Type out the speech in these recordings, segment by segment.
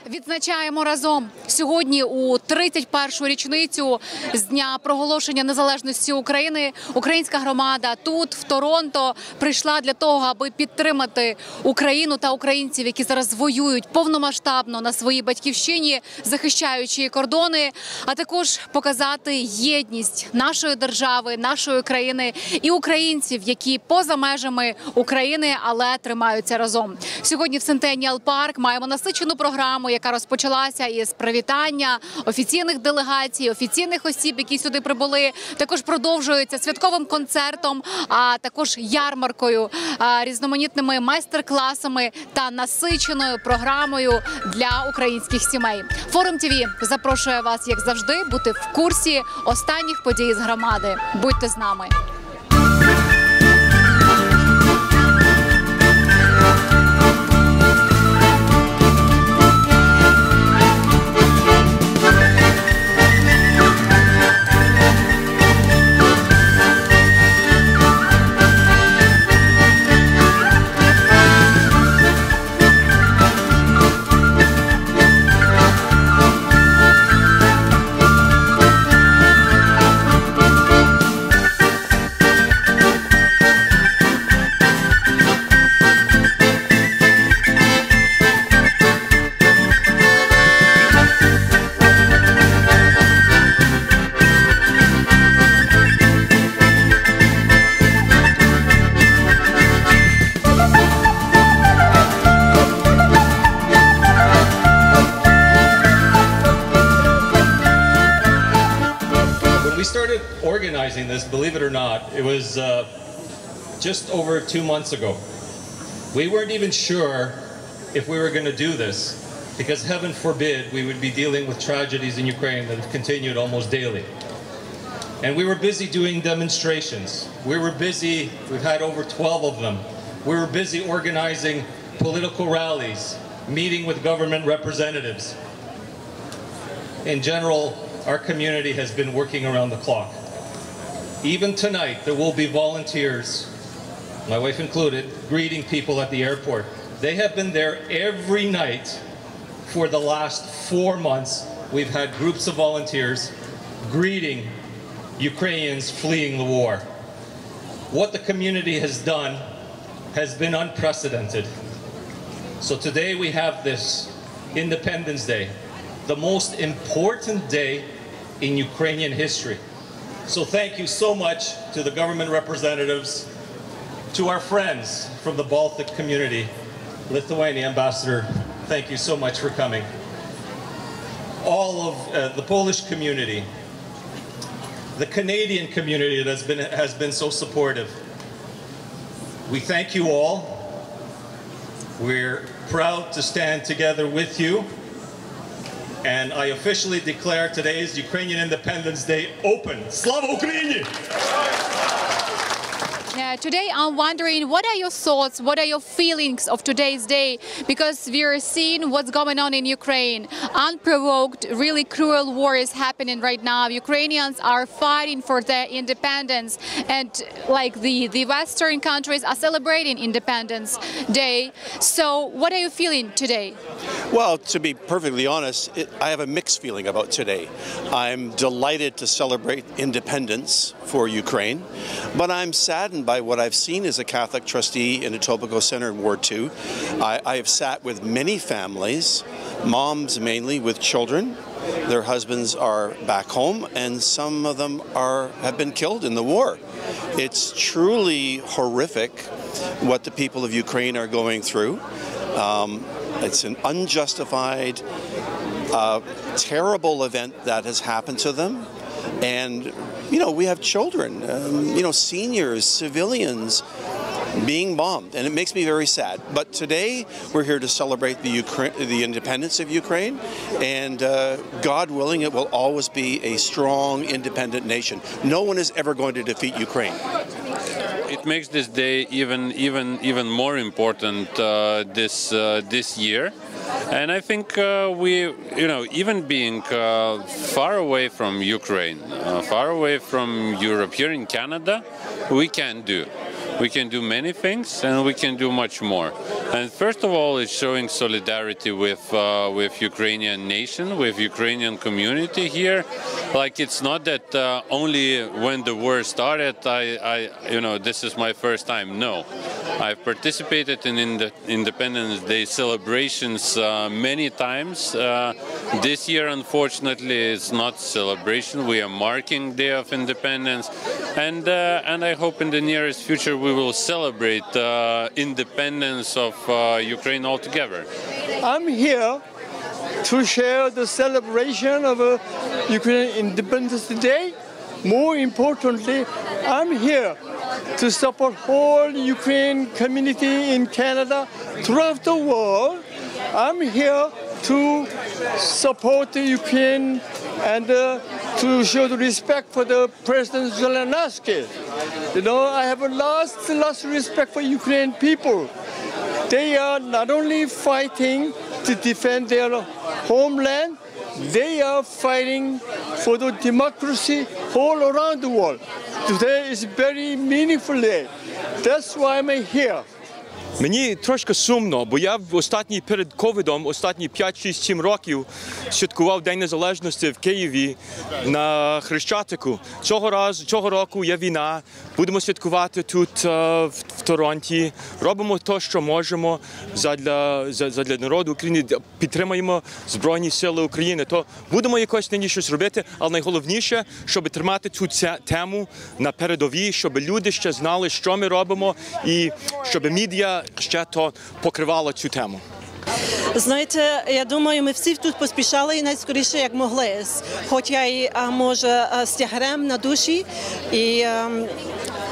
Відзначаємо разом сьогодні у 31-шу річницю з дня проголошення незалежності України. Українська громада тут, в Торонто, прийшла для того, аби підтримати Україну та українців, які зараз воюють повномасштабно на своїй батьківщині, захищаючи кордони, а також показати єдність нашої держави, нашої країни і українців, які поза межами України, але тримаються разом. Сьогодні в Centennial Park маємо насичену програму, яка розпочалася із привітання офіційних делегацій, офіційних осіб, які сюди прибули. Також продовжується святковим концертом, а також ярмаркою, різноманітними майстер-класами та насиченою програмою для українських сімей. Форум ТВ запрошує вас, як завжди, бути в курсі останніх подій з громади. Будьте з нами. Organizing this, believe it or not, it was just over 2 months ago. We weren't even sure if we were going to do this, because heaven forbid we would be dealing with tragedies in Ukraine that have continued almost daily. And we were busy doing demonstrations. We were busy, we've had over 12 of them. We were busy organizing political rallies, meeting with government representatives. In general, our community has been working around the clock. Even tonight, there will be volunteers, my wife included, greeting people at the airport. They have been there every night for the last 4 months. We've had groups of volunteers greeting Ukrainians fleeing the war. What the community has done has been unprecedented. So today we have this Independence Day, the most important day in Ukrainian history. So thank you so much to the government representatives, to our friends from the Baltic community. Lithuania Ambassador, thank you so much for coming. All of the Polish community, the Canadian community that has been so supportive. We thank you all. We're proud to stand together with you. And I officially declare today's Ukrainian Independence Day open. Slava Ukraini! Today I'm wondering, what are your thoughts, what are your feelings of today's day? Because we are seeing what's going on in Ukraine. Unprovoked, really cruel war is happening right now. Ukrainians are fighting for their independence, and like the Western countries are celebrating Independence Day. So what are you feeling today? Well, to be perfectly honest, I have a mixed feeling about today. I'm delighted to celebrate independence for Ukraine, but I'm saddened by what I've seen as a Catholic trustee in Etobicoke Centre in Ward 2. I have sat with many families, moms mainly with children. Their husbands are back home, and some of them have been killed in the war. It's truly horrific what the people of Ukraine are going through. It's an unjustified, terrible event that has happened to them. And, you know, we have children, you know, seniors, civilians being bombed, and it makes me very sad. But today we're here to celebrate the independence of Ukraine, and God willing, it will always be a strong, independent nation. No one is ever going to defeat Ukraine. It makes this day even more important this year. And I think we, you know, even being far away from Ukraine, far away from Europe, here in Canada, we can do. We can do many things, and we can do much more. And first of all, it's showing solidarity with Ukrainian nation, with Ukrainian community here. Like, it's not that only when the war started, this is my first time. No, I've participated in the Independence Day celebrations many times. This year, unfortunately, it's not celebration. We are marking Day of Independence, and I hope in the nearest future we will celebrate independence of Ukraine altogether. I'm here to share the celebration of Ukrainian Independence Day. More importantly, I'm here to support whole Ukrainian community in Canada throughout the world. I'm here to support the Ukraine and to show the respect for the President Zelensky. You know, I have a lots of respect for Ukrainian people. They are not only fighting to defend their homeland, they are fighting for the democracy all around the world. Today is a very meaningful day. That's why I'm here. Мені трошки сумно, бо я перед ковідом останні 5-6-7 років святкував День Незалежності в Києві на Хрещатику. Цього року є війна, будемо святкувати тут в Торонті, робимо те, що можемо задля народу України, підтримуємо Збройні Сили України. То будемо якось нині щось робити, але найголовніше, щоб тримати цю тему на передовій, щоб люди ще знали, що ми робимо, і щоб медіа ще то покривало цю тему. Знаєте, я думаю, ми всі тут поспішали і найскоріше, як могли. Хоча й, може, з тягарем на душі і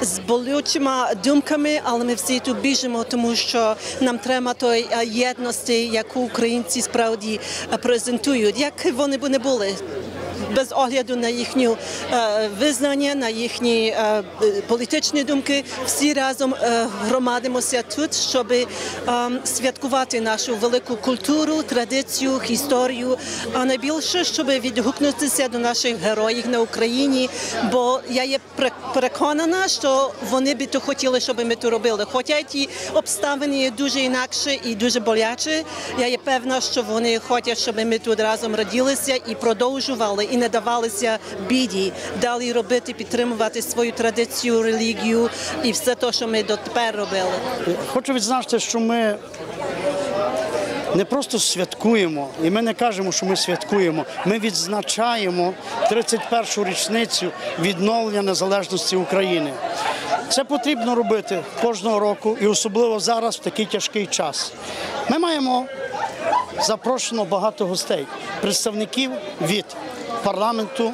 з болючими думками, але ми всі тут біжимо, тому що нам треба тої єдності, яку українці справді презентують, як вони б не були. Без огляду на їхнє визнання, на їхні політичні думки, всі разом громадимося тут, щоб святкувати нашу велику культуру, традицію, історію, а найбільше, щоб відгукнутися до наших героїв на Україні, бо я є переконана, що вони б то хотіли, щоб ми то робили. Хоча ті обставини є дуже інакші і дуже болячі, я є певна, що вони хочуть, щоб ми тут разом раділися і продовжували, і не давалися біді, далі робити, підтримувати свою традицію, релігію і все те, що ми дотепер робили. Хочу відзначити, що ми не просто святкуємо, і ми не кажемо, що ми святкуємо, ми відзначаємо 31-шу річницю відновлення незалежності України. Це потрібно робити кожного року, і особливо зараз, в такий тяжкий час. Ми маємо запрошено багато гостей, представників від парламенту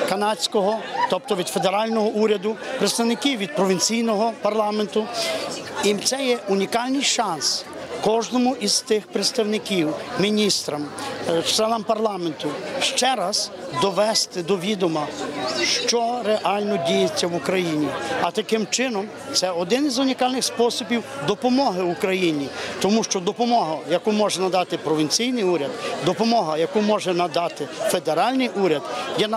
канадського, тобто від федерального уряду, представників від провінційного парламенту. І це є унікальний шанс кожному із тих представників, міністрам, членам парламенту ще раз довести до відома, що реально діється в Україні. А таким чином це один із унікальних способів допомоги Україні. Тому що допомога, яку може надати провінційний уряд, допомога, яку може надати федеральний уряд, є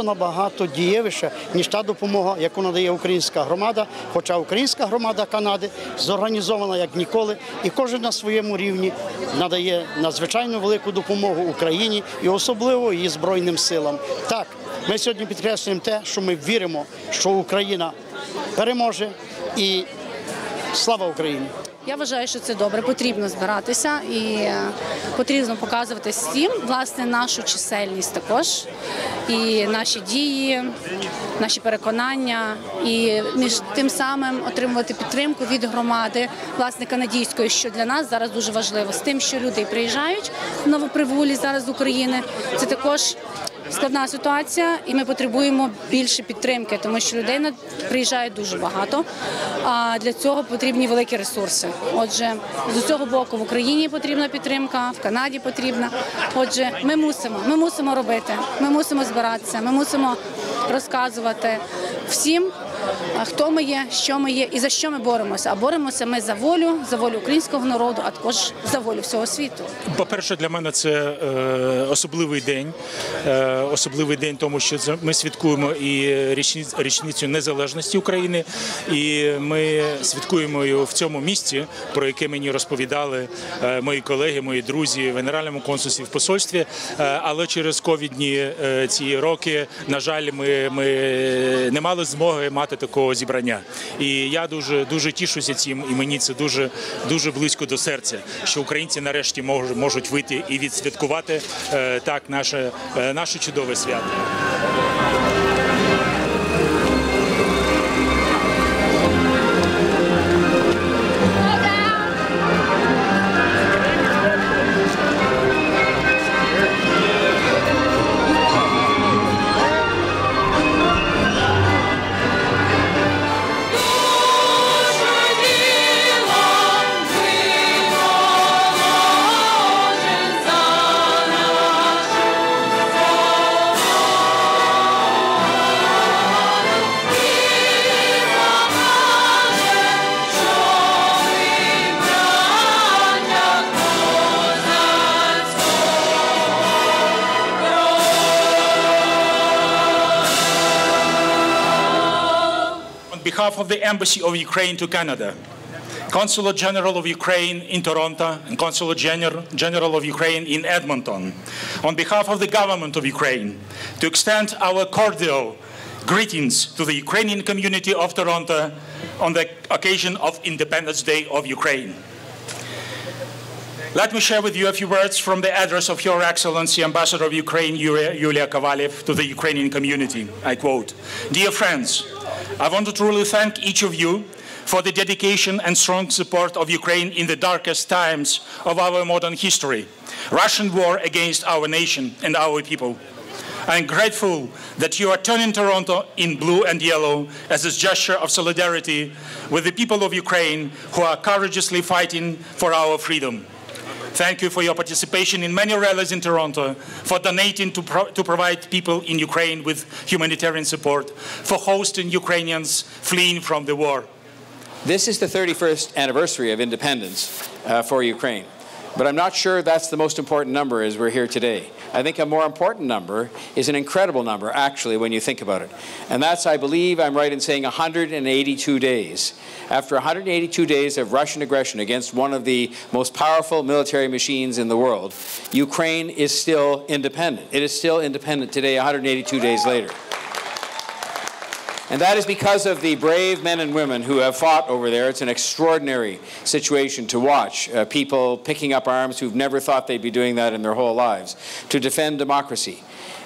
набагато дієвіша, ніж та допомога, яку надає українська громада. Хоча українська громада Канади зорганізована як ніколи, і кожен на своєму рівні надає надзвичайно велику допомогу Україні і особливо її Збройним силам. Так, ми сьогодні підкреслюємо те, що ми віримо, що Україна переможе, і слава Україні! Я вважаю, що це добре, потрібно збиратися і потрібно показувати всім, власне, нашу чисельність також, і наші дії, наші переконання, і між тим самим отримувати підтримку від громади, власне, канадійської, що для нас зараз дуже важливо. З тим, що люди приїжджають новоприбулі зараз з України, це також складна ситуація, і ми потребуємо більше підтримки, тому що людей приїжджає дуже багато, а для цього потрібні великі ресурси. Отже, з усього боку в Україні потрібна підтримка, в Канаді потрібна. Отже, ми мусимо робити, ми мусимо збиратися, ми мусимо розказувати всім, хто ми є, що ми є і за що ми боремося. А боремося ми за волю українського народу, а також за волю всього світу. По-перше, для мене це особливий день, тому що ми святкуємо і річницю незалежності України, і ми святкуємо його в цьому місці, про яке мені розповідали мої колеги, мої друзі в Генеральному консульстві, в посольстві, але через ковідні ці роки, на жаль, ми не мали змоги мати такого зібрання. І я дуже тішуся цим, і мені це дуже близько до серця, що українці нарешті можуть вийти і відсвяткувати так наше чудове свято. On behalf of the Embassy of Ukraine to Canada, Consulate General of Ukraine in Toronto, and Consulate General of Ukraine in Edmonton, on behalf of the government of Ukraine, to extend our cordial greetings to the Ukrainian community of Toronto on the occasion of Independence Day of Ukraine. Let me share with you a few words from the address of Your Excellency, Ambassador of Ukraine, Yulia Kovalev, to the Ukrainian community. I quote, "Dear friends, I want to truly thank each of you for the dedication and strong support of Ukraine in the darkest times of our modern history, Russian war against our nation and our people. I am grateful that you are turning Toronto in blue and yellow as a gesture of solidarity with the people of Ukraine who are courageously fighting for our freedom. Thank you for your participation in many rallies in Toronto, for donating to provide people in Ukraine with humanitarian support, for hosting Ukrainians fleeing from the war." This is the 31st anniversary of independence for Ukraine. But I'm not sure that's the most important number as we're here today. I think a more important number is an incredible number, actually, when you think about it. And that's, I believe I'm right in saying, 182 days. After 182 days of Russian aggression against one of the most powerful military machines in the world, Ukraine is still independent. It is still independent today, 182 days later. And that is because of the brave men and women who have fought over there. It's an extraordinary situation to watch. People picking up arms who've never thought they'd be doing that in their whole lives, to defend democracy.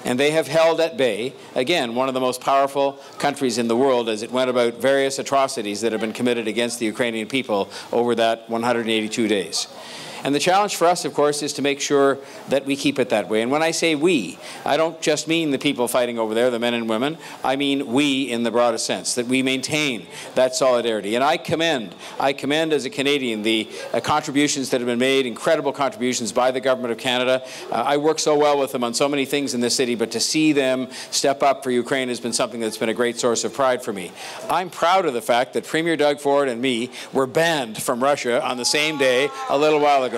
And they have held at bay, again, one of the most powerful countries in the world as it went about various atrocities that have been committed against the Ukrainian people over that 182 days. And the challenge for us, of course, is to make sure that we keep it that way. And when I say we, I don't just mean the people fighting over there, the men and women. I mean we in the broadest sense, that we maintain that solidarity. And I commend as a Canadian the contributions that have been made, incredible contributions by the Government of Canada. I work so well with them on so many things in this city, but to see them step up for Ukraine has been something that's been a great source of pride for me. I'm proud of the fact that Premier Doug Ford and me were banned from Russia on the same day a little while ago.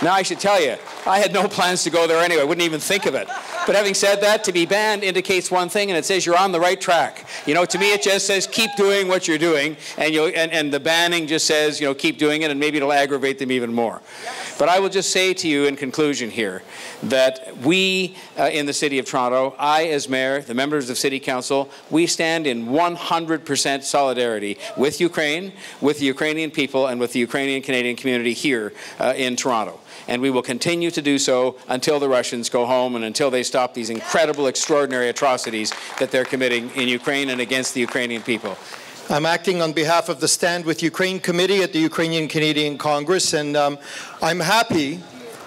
Now, I should tell you, I had no plans to go there anyway. I wouldn't even think of it. But having said that, to be banned indicates one thing, and it says you're on the right track. You know, to me, it just says keep doing what you're doing, and the banning just says, you know, keep doing it, and maybe it'll aggravate them even more. But I will just say to you in conclusion here that we in the City of Toronto, I as Mayor, the members of City Council, we stand in 100% solidarity with Ukraine, with the Ukrainian people, and with the Ukrainian Canadian community here in Toronto. And we will continue to do so until the Russians go home and until they stop these incredible, extraordinary atrocities that they're committing in Ukraine and against the Ukrainian people. I'm acting on behalf of the Stand with Ukraine Committee at the Ukrainian Canadian Congress, and I'm happy,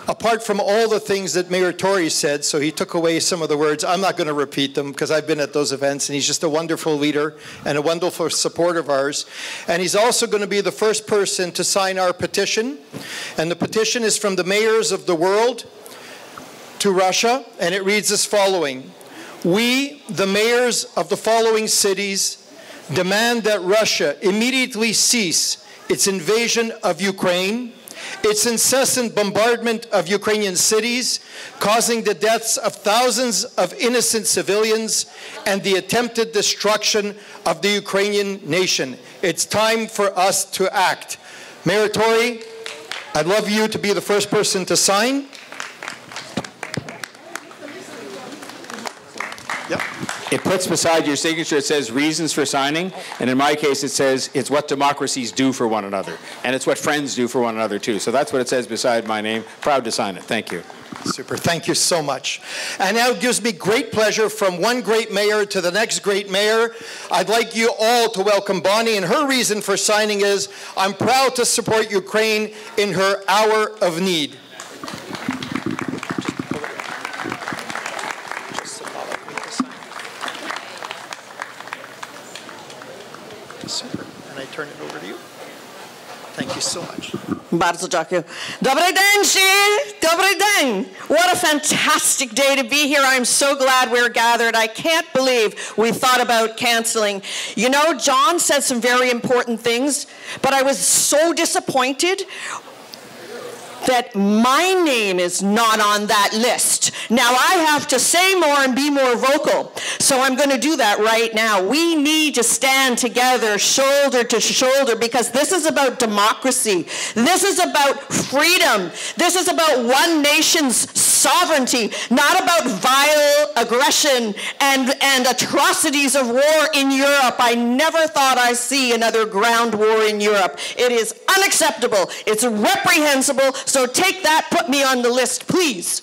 apart from all the things that Mayor Tory said, so he took away some of the words. I'm not going to repeat them because I've been at those events, and he's just a wonderful leader and a wonderful support of ours. And he's also going to be the first person to sign our petition. And the petition is from the mayors of the world to Russia, and it reads as following. We, the mayors of the following cities, demand that Russia immediately cease its invasion of Ukraine, its incessant bombardment of Ukrainian cities, causing the deaths of thousands of innocent civilians, and the attempted destruction of the Ukrainian nation. It's time for us to act. Mayor Tory, I'd love you to be the first person to sign. Yep. It puts beside your signature, it says reasons for signing, and in my case it says it's what democracies do for one another, and it's what friends do for one another too. So that's what it says beside my name. Proud to sign it. Thank you. Super. Thank you so much. And now it gives me great pleasure, from one great mayor to the next great mayor, I'd like you all to welcome Bonnie, and her reason for signing is, I'm proud to support Ukraine in her hour of need. Super. And I turn it over to you. Thank you so much. Bardzo dziękuję. Dobry dzień, всі! Dobry dzień! What a fantastic day to be here. I'm so glad we're gathered. I can't believe we thought about canceling. You know, John said some very important things, but I was so disappointed that my name is not on that list. Now I have to say more and be more vocal. So I'm going to do that right now. We need to stand together, shoulder to shoulder, because this is about democracy. This is about freedom. This is about one nation's sovereignty, not about vile aggression and atrocities of war in Europe. I never thought I'd see another ground war in Europe. It is unacceptable. It's reprehensible. So take that, put me on the list, please.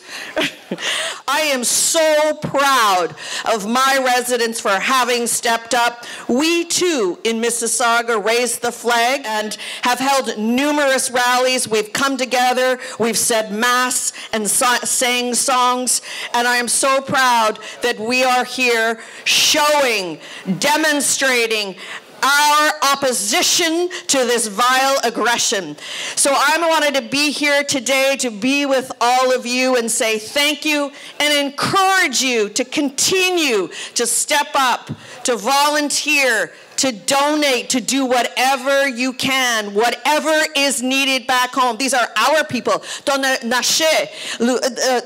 I am so proud of my residents for having stepped up. We too in Mississauga raised the flag and have held numerous rallies. We've come together, we've said mass and sang songs, and I am so proud that we are here showing, demonstrating our opposition to this vile aggression. So I wanted to be here today to be with all of you and say thank you and encourage you to continue to step up, to volunteer, to donate, to do whatever you can, whatever is needed back home. These are our people.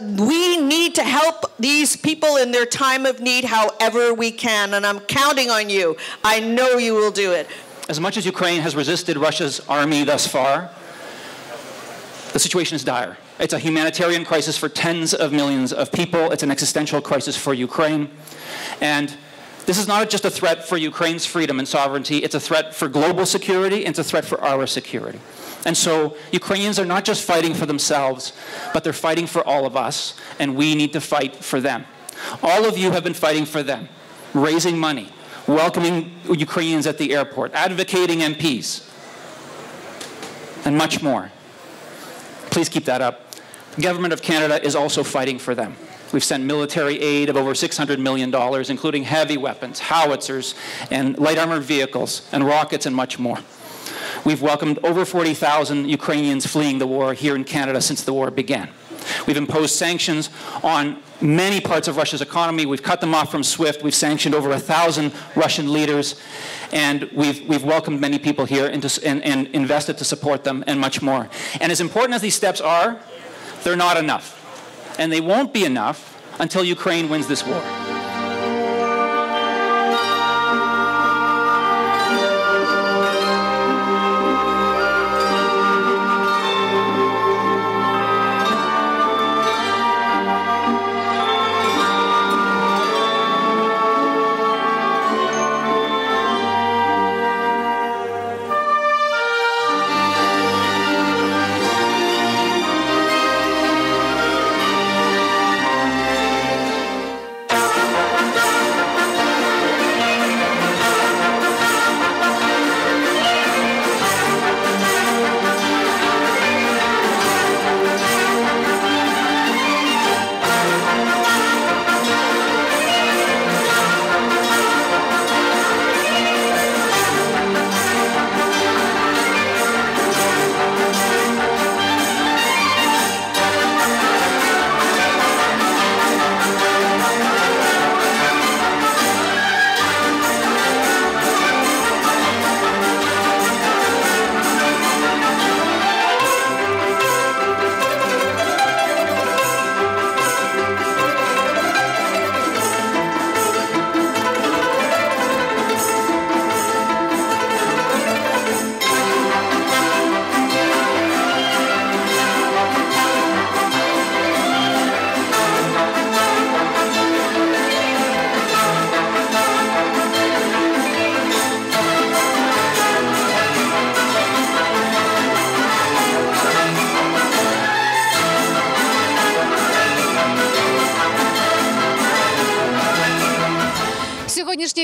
We need to help these people in their time of need however we can, and I'm counting on you. I know you will do it. As much as Ukraine has resisted Russia's army thus far, the situation is dire. It's a humanitarian crisis for tens of millions of people. It's an existential crisis for Ukraine. And this is not just a threat for Ukraine's freedom and sovereignty, it's a threat for global security, and it's a threat for our security. And so Ukrainians are not just fighting for themselves, but they're fighting for all of us, and we need to fight for them. All of you have been fighting for them, raising money, welcoming Ukrainians at the airport, advocating MPs, and much more. Please keep that up. The Government of Canada is also fighting for them. We've sent military aid of over $600 million, including heavy weapons, howitzers, and light armored vehicles, and rockets, and much more. We've welcomed over 40,000 Ukrainians fleeing the war here in Canada since the war began. We've imposed sanctions on many parts of Russia's economy. We've cut them off from SWIFT. We've sanctioned over 1,000 Russian leaders, and we've welcomed many people here and invested to support them, and much more. And as important as these steps are, they're not enough. And they won't be enough until Ukraine wins this war.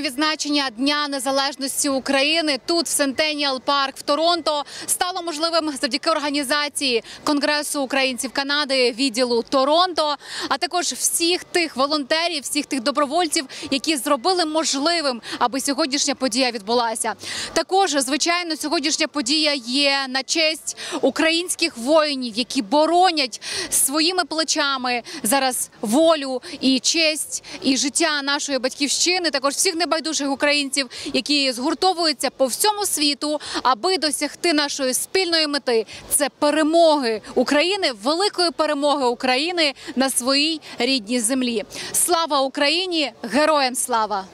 Цьогорічне відзначення Дня Незалежності України тут, в Сентеніал Парк в Торонто, стало можливим завдяки організації Конгресу українців Канади відділу Торонто, а також всіх тих волонтерів, всіх тих добровольців, які зробили можливим, аби сьогоднішня подія відбулася. Також, звичайно, сьогоднішня подія є на честь українських воїнів, які боронять своїми плечами зараз волю і честь, і життя нашої батьківщини, також всіх небайдужих українців, які згуртовуються по всьому світу, аби досягти нашої спільної мети – це перемоги України, великої перемоги України на своїй рідній землі. Слава Україні! Героям слава!